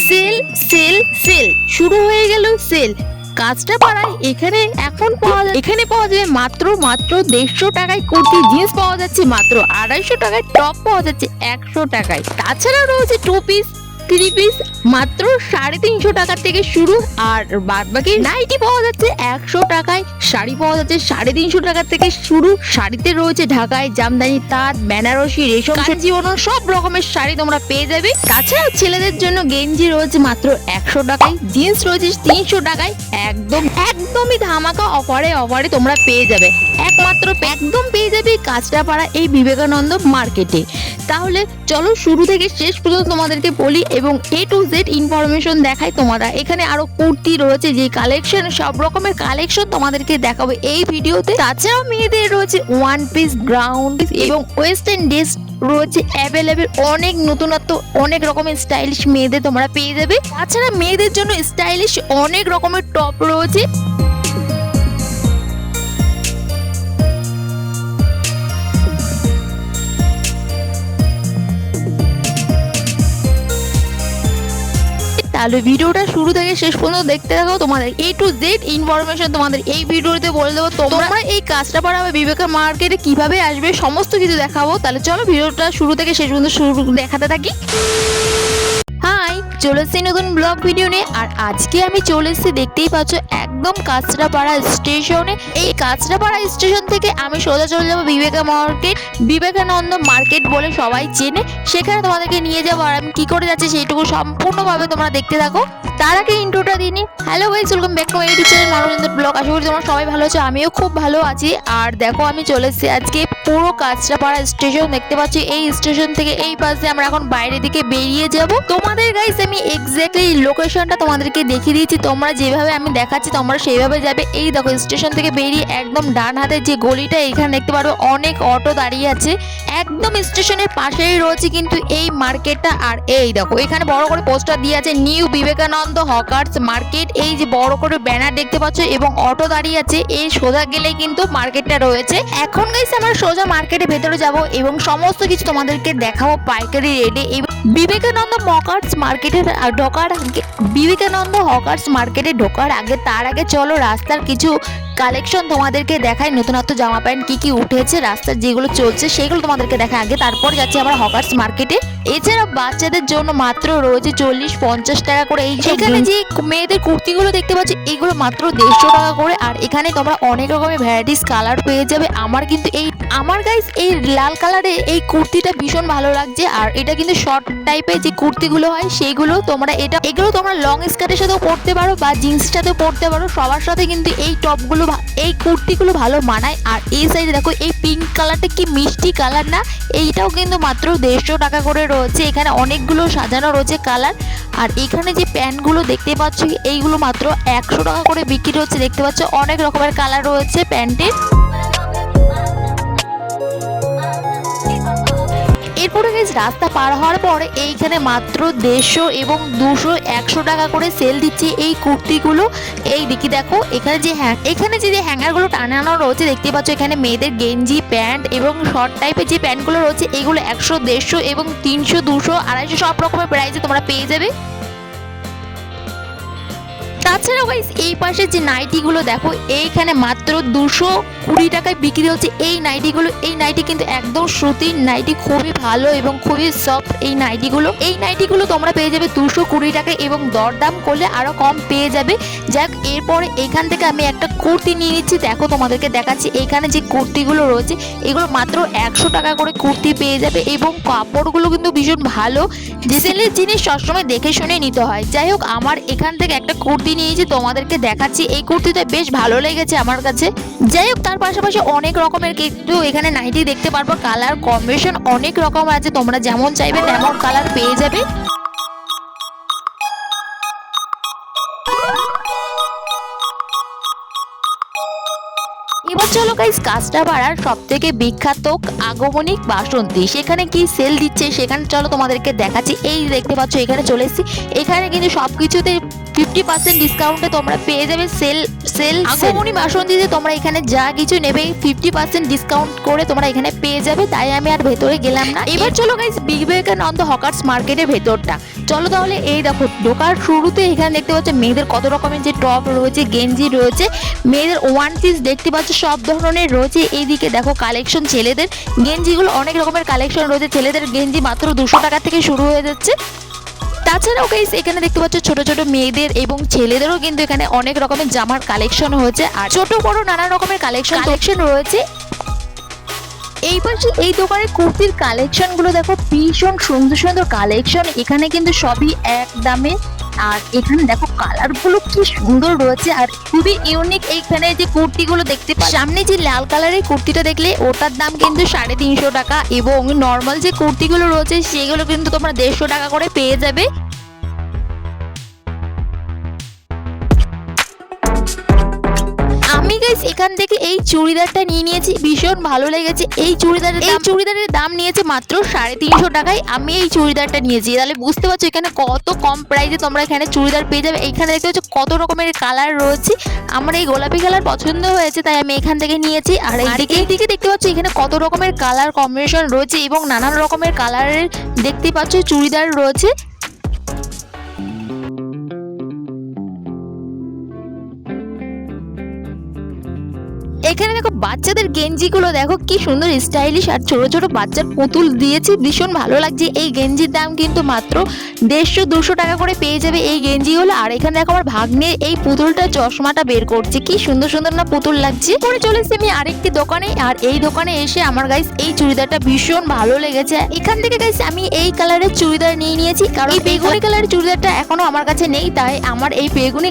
Sell sell sell শুরু হয়ে গেল সেল। কাঁচরাপাড়ায় এখানে পাওয়া যাবে মাত্র 150 টাকায় কুর্তি জিন্স পাওয়া যাচ্ছে, মাত্র 250 টাকায় টপ পাওয়া যাচ্ছে 100 টাকায়। তাছাড়া রয়েছে 2 পিস 3 পিস মাত্র 350 টাকা থেকে শুরু, আর বাদবাকি নাইটি পাওয়া যাচ্ছে 100 টাকায়, শাড়ি পাওয়া যাচ্ছে 350 টাকা থেকে শুরু। শাড়িতে রয়েছে ঢাকায়, জামদানি, তাঁত, বেনারসি, রেশম, জীবন সব রকমের শাড়ি তোমরা পেয়ে যাবে। তাছাড়া ছেলেদের জন্য গেঞ্জি রয়েছে মাত্র 100 টাকায়, জিন্স রয়েছে 300 টাকায়। একদমই ধামাকা অফারে তোমরা পেয়ে যাবে, একদম পেয়ে যাবে কাঁচরাপাড়া এই বিবেকানন্দ মার্কেটে। তাহলে চলো শুরু থেকে শেষ পর্যন্ত তোমাদেরকে বলি এবং A to Z ইনফরমেশন দেখাই। তোমরা এখানে আরো কুর্তি রয়েছে, যে কালেকশন, সব রকমের কালেকশন তোমাদেরকে দেখাবো এই ভিডিওতে। তাছাড়াও মেয়েদের রয়েছে ওয়ান পিস, গ্রাউন্ড এবং ওয়েস্টার্ন ড্রেস রয়েছে অ্যাভেলেবেল। অনেক নতুনত্ব, অনেক রকমের স্টাইলিশ মেয়েদের তোমরা পেয়ে যাবে। তাছাড়া মেয়েদের জন্য স্টাইলিশ অনেক রকমের টপ রয়েছে। তাহলে ভিডিওটা শুরু থেকে শেষ পর্যন্ত দেখতে থাকো, তোমাদের A to Z ইনফরমেশন তোমাদের এই ভিডিওতে বলে দেবো। তোমরা এই কাঁচরাপাড়া বা বিবেকা মার্কেটে কিভাবে আসবে সমস্ত কিছু দেখাবো। তাহলে চলো ভিডিওটা শুরু থেকে শেষ পর্যন্ত দেখাতে থাকি। হাই, চলে এসেছি নতুন ব্লগ ভিডিও নিয়ে। আর আজকে আমি চলে এসেছি, দেখতেই পাচ্ছ, একদম কাঁচরাপাড়া স্টেশনে। এই কাঁচরাপাড়া স্টেশন থেকে আমি সোজা চলে যাবো বিবেকা মার্কেট, বিবেকানন্দ মার্কেট বলে সবাই চেনে। সেখানে তোমাদেরকে নিয়ে যাবো, আর আমি কি করে যাচ্ছি সেইটুকু সম্পূর্ণভাবে তোমরা দেখতে থাকো। তার আগে ইন্ট্রোটা দিয়ে নিই। Hello guys, welcome back to my YouTube channel মানুষের ব্লগ। আশা করি তোমরা সবাই ভালো আছো, আমিও খুব ভালো আছি। আর দেখো, আমি চলে এসেছি আজকে পুরো কাঁচরাপাড়া স্টেশন, দেখতে পাচ্ছি। এই স্টেশন থেকে এই পাশে আমরা এখন বাইরের দিকে বেরিয়ে যাব। তোমাদের গাইস আমি এক্স্যাক্টলি লোকেশনটা তোমাদেরকে দেখিয়ে দিয়েছি, তোমরা যেভাবে আমি দেখাচ্ছি তোমরা সেইভাবে যাবে। এই দেখো, স্টেশন থেকে বেরিয়ে একদম ডান হাতে যে গলিটা, এখানে দেখতে পারবে অনেক অটো দাঁড়িয়ে আছে। একদম স্টেশনের পাশেই রয়েছে কিন্তু এই মার্কেটটা। আর এই দেখো, এখানে বড় করে পোস্টার দিয়ে আছে নিউ বিবেকানন্দ হকার্স মার্কেট। এই যে বড় করে ব্যানার দেখতে পাচ্ছ এবং অটো দাঁড়িয়ে আছে, এই সোজা গেলেই কিন্তু মার্কেটটা রয়েছে। এখন গাইস আমরা সোজা মার্কেটের ভেতরে যাব এবং সমস্ত কিছু তোমাদেরকে দেখাবো পাইকারি রেটে। বিবেকানন্দ হকার্স মার্কেটে ঢোকার আগে তার আগে চলো রাস্তার কিছু কালেকশন তোমাদেরকে দেখাই। নতুনত্ব জামা প্যান্ট কি উঠেছে, রাস্তার যেগুলো চলছে সেগুলো তোমাদেরকে দেখাই আগে, তারপর যাচ্ছি আমরা হকার্স মার্কেটে। এছাড়া বাচ্চাদের জন্য মাত্র রয়েছে 40-50 টাকা করে। এখানে যে মেয়েদের কুর্তিগুলো দেখতে পাচ্ছি, এগুলো মাত্র 150 টাকা করে। আর এখানে তোমরা অনেক রকমের ভ্যারাইটিস কালার পেয়ে যাবে। আমার গাইস এই লাল কালারে এই কুর্তিটা ভীষণ ভালো লাগছে। আর এটা কিন্তু শর্ট টাইপের যে কুর্তিগুলো হয় সেইগুলো এগুলো তোমরা লং স্কার্টের সাথেও পরতে পারো বা জিন্সের সাথেও পরতে পারো, সবার সাথে কিন্তু এই কুর্তিগুলো ভালো মানায়। আর এই সাইডে দেখো, এই পিঙ্ক কালারটা কি মিষ্টি কালার না, এইটাও কিন্তু মাত্র 150 টাকা করে রয়েছে। এখানে অনেকগুলো সাজানো রয়েছে কালার। আর এখানে যে প্যান্টগুলো দেখতে পাচ্ছ, এইগুলো মাত্র 100 টাকা করে বিক্রি হচ্ছে। দেখতে পাচ্ছ অনেক রকমের কালার রয়েছে প্যান্টের। এরপরে গাইস রাস্তা পার হওয়ার পরে এইখানে মাত্র 150 এবং 200, 100 টাকা করে সেল দিচ্ছে এই কুর্তিগুলো। এই দিকে দেখো, এখানে যে হ্যাঙ্গারগুলো টানানো রয়েছে দেখতে পাচ্ছ, এখানে মেয়েদের গেঞ্জি, প্যান্ট এবং শর্ট টাইপের যে প্যান্টগুলো রয়েছে, এগুলো 100, 150 এবং 300, 200, 250 সব রকমের প্রাইসে তোমরা পেয়ে যাবে। তাছাড়াও গাইস এই পাশে যে নাইটিগুলো দেখো, এইখানে মাত্র 220 টাকায় বিক্রি হচ্ছে এই নাইটি কিন্তু একদম সুতির নাইটি, খুবই ভালো এবং খুবই সফট এই নাইটিগুলো তোমরা পেয়ে যাবে 220 টাকায় এবং দরদাম করলে আরো কম পেয়ে যাবে। যাক, এরপরে এখান থেকে আমি একটা কুর্তি নিয়ে নিচ্ছি। দেখো, তোমাদেরকে দেখাচ্ছি। এখানে যে কুর্তিগুলো রয়েছে এগুলো মাত্র 100 টাকা করে কুর্তি পেয়ে যাবে এবং কাপড়গুলো কিন্তু ভীষণ ভালো। সেলের জিনিস সবসময় দেখে শুনে নিতে হয়। যাই হোক, আমার এখান থেকে একটা কুর্তি নিয়েছি, তোমাদেরকে দেখাচ্ছি। এই কুর্তিটা বেশ ভালো লেগেছে আমার কাছে। যাই হোক, তার পাশাপাশি অনেক রকমের কিন্তু এখানে নাইটি দেখতে পারবো, কালার কম্বিনেশন অনেক রকম আছে, তোমরা যেমন চাইবে তেমন কালার পেয়ে যাবে। এবার চলো গাইস কাঁচরাপাড়ার সবথেকে বিখ্যাত আগমনিক বাসন্তী, সেখানে কি সেল দিচ্ছে সেখানে চলো তোমাদেরকে দেখাচ্ছি। এই দেখতে পাচ্ছ, এখানে চলে এসেছি। এখানে কিন্তু সবকিছুতে 50% ডিসকাউন্টে তোমরা পেয়ে যাবে সেল আগমনী বাসন্তীতে তোমরা এখানে যা কিছু নেবে 50% ডিসকাউন্ট করে তোমরা এখানে পেয়ে যাবে। তাই আমি আর ভেতরে গেলাম না। এবার চলো গাইস বিবেকানন্দ হকার্স মার্কেটের ভেতরটা চলো। তাহলে এই দেখো ঢোকার শুরুতে এখানে দেখতে পাচ্ছ মেয়েদের কত রকমের যে টপ রয়েছে, গেঞ্জি রয়েছে, মেয়েদের ওয়ান পিস দেখতে পাচ্ছ সব ধরনের রয়েছে। এইদিকে দেখো কালেকশন ছেলেদের গেঞ্জিগুলো অনেক রকমের কালেকশন রয়েছে। ছেলেদের গেঞ্জি মাত্র 200 টাকা থেকে শুরু হয়ে যাচ্ছে। তাছাড়াও গাইস এখানে দেখতে পাচ্ছ ছোট ছোট মেয়েদের এবং ছেলেদেরও কিন্তু এখানে অনেক রকমের জামার কালেকশন হয়েছে আর ছোট বড় নানা রকমের কালেকশন রয়েছে। এই পাশে এই দোকানের কুর্তির কালেকশন গুলো দেখো, ভীষণ সুন্দর সুন্দর কালেকশন। এখানে কিন্তু সবই এক দামে আর এখানে দেখো কালার গুলো কি সুন্দর রয়েছে আর খুবই ইউনিক। এইখানে যে কুর্তিগুলো দেখতে পাচ্ছ, সামনে যে লাল কালারের কুর্তিটা দেখলে ওটার দাম কিন্তু 350 টাকা এবং নর্মাল যে কুর্তিগুলো রয়েছে সেগুলো কিন্তু তোমরা 150 টাকা করে পেয়ে যাবে। আমি গাইস এখান থেকে এই চুড়িদারটা নিয়ে নিয়েছি, ভীষণ ভালো লেগেছে। এই চুড়িদারের দাম নিয়েছে মাত্র 350 টাকায়। আমি এই চুড়িদারটা নিয়েছি, তাহলে বুঝতে পারছো এখানে কত কম প্রাইসে তোমরা এখানে চুড়িদার পেয়ে যাবে। এইখানে দেখতে পাচ্ছ কত রকমের কালার রয়েছে। আমার এই গোলাপি কালার পছন্দ হয়েছে তাই আমি এখান থেকে নিয়েছি। আর এইদিকে দেখতে পাচ্ছ এখানে কত রকমের কালার কম্বিনেশন রয়েছে এবং নানান রকমের কালারের দেখতে পাচ্ছ চুড়িদার রয়েছে। এখানে দেখো বাচ্চাদের গেঞ্জিগুলো দেখো কি সুন্দর স্টাইলিশ আর ছোট ছোট বাচ্চার পুতুল দিয়েছি, ভীষণ ভালো লাগছে। এই গেঞ্জির দাম কিন্তু মাত্র 150-200 টাকা করে পেয়ে যাবে এই গেঞ্জিগুলো। আর এখানে দেখো আমার ভাগ্নে এই পুতুলটা চশমাটা বের করছে, কি সুন্দর সুন্দর না পুতুল লাগছে। পরে চলেছি আমি আরেকটি দোকানে আর এই দোকানে এসে আমার গাইস এই চুড়িদারটা ভীষণ ভালো লেগেছে। এখান থেকে গাইস আমি এই কালারের চুড়িদার নিয়ে নিয়েছি, কারণ এই বেগুনি কালারের চুড়িদারটা এখনো আমার কাছে নেই। তাই আমার এই বেগুনি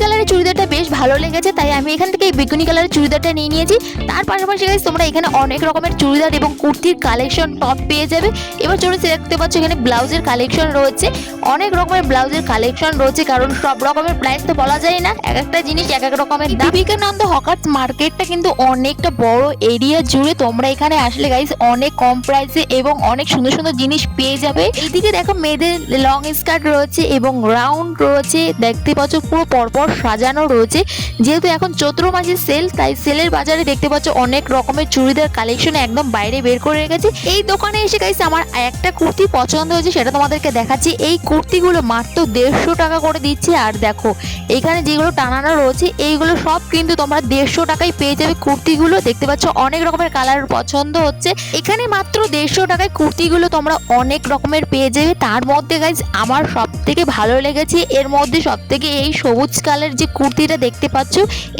কালারের চুড়িদারটা বেশ ভালো লেগেছে, তাই আমি এখান থেকে এই বেগুনি কালারের চুড়িদারটা নিয়ে নিয়েছি। তার পাশাপাশি গাইস তোমরা এখানে অনেক রকমের চুড়িদার এবং কুর্তির কালেকশন টপ পেয়ে যাবে। এবার চলে দেখতে পাচ্ছ এখানে ব্লাউজের কালেকশন রয়েছে, অনেক রকমের ব্লাউজের কালেকশন রয়েছে, কারণ সব রকমের প্রাইস তো বলা যায় না, এক একটা জিনিস এক এক রকমের দাম। বিবেকানন্দ হকার্স মার্কেটটা কিন্তু অনেকটা বড় এরিয়া জুড়ে, তোমরা এখানে আসলে গাইস অনেক কম প্রাইসে এবং অনেক সুন্দর সুন্দর জিনিস পেয়ে যাবে। এইদিকে দেখো মেয়েদের লং স্কার্ট রয়েছে এবং রাউন্ড রয়েছে, দেখতে পাচ্ছ পুরো পরপর সাজানো রয়েছে। যেহেতু এখন চৈত্র মাসের সেল, তাই সেলের বাজারে দেখতে পাচ্ছ অনেক রকমের চুড়িদার কালেকশন একদম বাইরে বের করে রেখেছে। এই দোকানে এসে গাইস আমার একটা কুর্তি পছন্দ হয়েছে, সেটা তোমাদেরকে দেখাচ্ছি। এই কুর্তিগুলো মাত্র 150 টাকা করে দিচ্ছে। আর দেখো এখানে যেগুলো টানানো রয়েছে এইগুলো সব কিন্তু তোমরা 150 টাকায় পেয়ে যাবে। কুর্তিগুলো দেখতে পাচ্ছ অনেক রকমের কালার পছন্দ হচ্ছে, এখানে মাত্র 150 টাকায় কুর্তিগুলো তোমরা অনেক রকমের পেয়ে যাবে। তার মধ্যে গাইস আমার সব থেকে ভালো লেগেছে, এর মধ্যে সব থেকে এই সবুজ কালার যে কুর্তিটা দেখতে পাচ্ছ,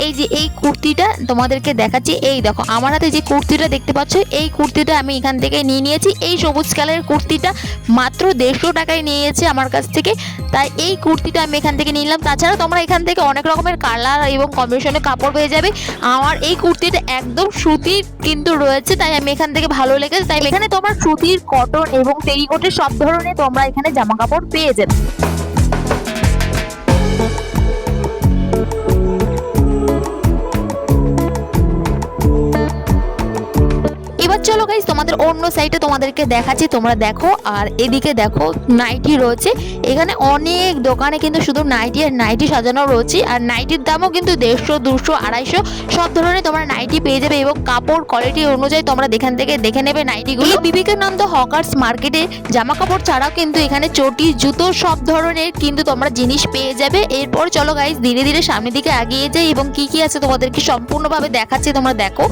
এই যে এই কুর্তিটা তোমাদেরকে দেখাচ্ছি। এই দেখো আমার হাতে যে কুর্তিটা দেখতে পাচ্ছ, এই কুর্তিটা আমি এখান থেকে নিয়ে নিয়েছি। এই সবুজ কালারের কুর্তিটা মাত্র 150 টাকায় নিয়েছে আমার কাছ থেকে, তাই এই কুর্তিটা আমি এখান থেকে নিলাম। তাছাড়া তোমরা এখান থেকে অনেক রকমের কালার এবং কম্বিনেশনের কাপড় পেয়ে যাবে। আমার এই কুর্তিটা একদম সুতির কিন্তু রয়েছে, তাই আমি এখান থেকে ভালো লেগেছে। তাই এখানে তোমরা সুতির, কটন এবং টেরিকটের সব ধরনের তোমরা এখানে জামা কাপড় পেয়ে যাবে। চলো গাইস তোমাদের অন্য সাইডে তোমাদেরকে দেখাচ্ছি, তোমরা দেখো। আর এদিকে দেখো নাইটি রয়েছে, এখানে অনেক দোকানে কিন্তু শুধু নাইটি আর নাইটি সাজানো রয়েছে। আর নাইটির দামও কিন্তু 150, 200, 250 সব ধরনের তোমরা নাইটি পেয়ে যাবে এবং কাপড় কোয়ালিটি অনুযায়ী তোমরা এখান থেকে দেখে নেবে নাইটিগুলো। বিবেকানন্দ হকার্স মার্কেটে জামা কাপড় ছাড়াও কিন্তু এখানে চটি, জুতো সব ধরনের কিন্তু তোমরা জিনিস পেয়ে যাবে। এরপর চলো গাইস ধীরে ধীরে সামনের দিকে এগিয়ে যাই এবং কি কি আছে তোমাদেরকে সম্পূর্ণভাবে দেখাচ্ছি, তোমরা দেখো।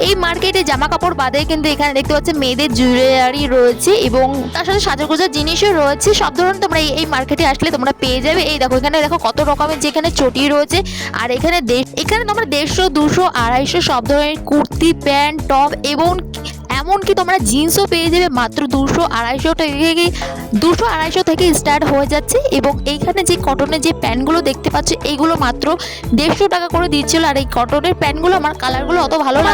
এই মার্কেটে জামা কাপড় বাদে কিন্তু এখানে দেখতে পাচ্ছ মেয়েদের জুয়েলারি রয়েছে এবং তার সাথে সাজাগোজার জিনিসও রয়েছে। সব ধরনের তোমরা এই মার্কেটে আসলে তোমরা পেয়ে যাবে। এই দেখো এখানে দেখো কত রকমের যেখানে চটি রয়েছে। আর এখানে তোমরা 150, 200, 250 সব ধরনের কুর্তি, প্যান্ট, টপ এবং এমনকি তোমরা জিন্সও পেয়ে যাবে মাত্র 200-250 থেকে স্টার্ট হয়ে যাচ্ছে। এবং এইখানে যে কটনের যে প্যান্টগুলো দেখতে পাচ্ছ এইগুলো মাত্র 150 টাকা করে দিচ্ছিল। আর এই কটনের প্যান্টগুলো আমার কালারগুলো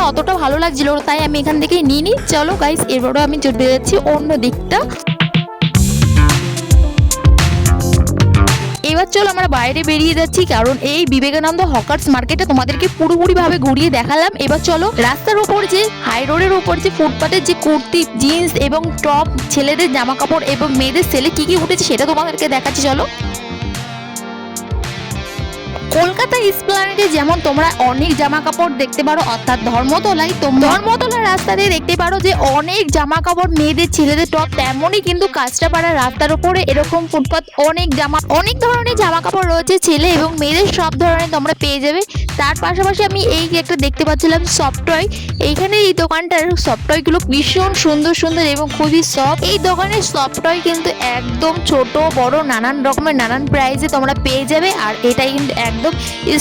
অতটা ভালো লাগছিল, তাই আমি এখান থেকে নিয়ে নিই। চলো গাইস এবারও আমি চলে যাচ্ছি অন্য দিকটা। এবার চলো আমরা বাইরে বেরিয়ে যাচ্ছি, কারণ এই বিবেকানন্দ হকার্স মার্কেটে তোমাদেরকে পুরোপুরিভাবে ঘুরিয়ে দেখালাম। এবার চলো রাস্তার উপর যে হাই রোডের উপর যে ফুটপাতের যে কুর্তি, জিন্স এবং টপ, ছেলেদের জামা কাপড় এবং মেয়েদের সেলে কি কি উঠেছে সেটা তোমাদেরকে দেখাচ্ছি, চলো। কলকাতা এসপ্ল্যানেডে যেমন তোমরা অনেক জামা কাপড় দেখতে পারো, অর্থাৎ ধর্মতলায় ধর্মতলার রাস্তা দিয়ে দেখতে পারো যে অনেক জামা কাপড় মেয়েদের ছেলেদের টপ, তেমনই কিন্তু কাঁচরাপাড়ার রাস্তার উপরে এরকম ফুটপাত অনেক ধরনের জামা কাপড় রয়েছে, ছেলে এবং মেয়েদের সব ধরনের তোমরা পেয়ে যাবে। তার পাশাপাশি আমি এই একটা দেখতে পাচ্ছিলাম সফট টয়। এইখানে এই দোকানটার সফট টয়গুলো ভীষণ সুন্দর সুন্দর এবং খুবই সফট। এই দোকানের সফট টয় কিন্তু একদম ছোট বড় নানান রকমের নানান প্রাইসে তোমরা পেয়ে যাবে। আর এটাই কিন্তু একদম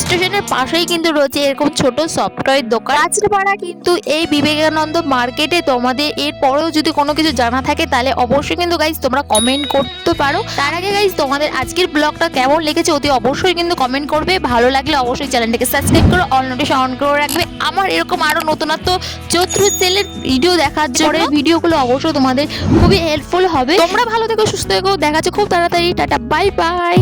স্টেশনের পাশেই কিন্তু রয়েছে এরকম ছোট সফট টয়ের দোকান। কাঁচরাপাড়া কিন্তু এই বিবেকানন্দ মার্কেটে। তোমাদের এর পরেও যদি কোনো কিছু জানা থাকে তাহলে অবশ্যই কিন্তু গাইজ তোমরা কমেন্ট করতে পারো। তার আগে গাইজ তোমাদের আজকের ব্লগটা কেমন লেগেছে অতি অবশ্যই কিন্তু কমেন্ট করবে। ভালো লাগলে অবশ্যই চ্যানেলটাকে সাবস্ক্রাইব করো, অল নোটিফিকেশন অন করে রাখবে আমার এরকম আরো নতুনত্ব চৈত্র সেলের ভিডিও দেখার জন্য। ভিডিওগুলো অবশ্যই তোমাদের খুবই হেল্পফুল হবে। তোমরা ভালো থেকো, সুস্থ থেকো, দেখা যাচ্ছে খুব তাড়াতাড়ি। Tata, bye bye.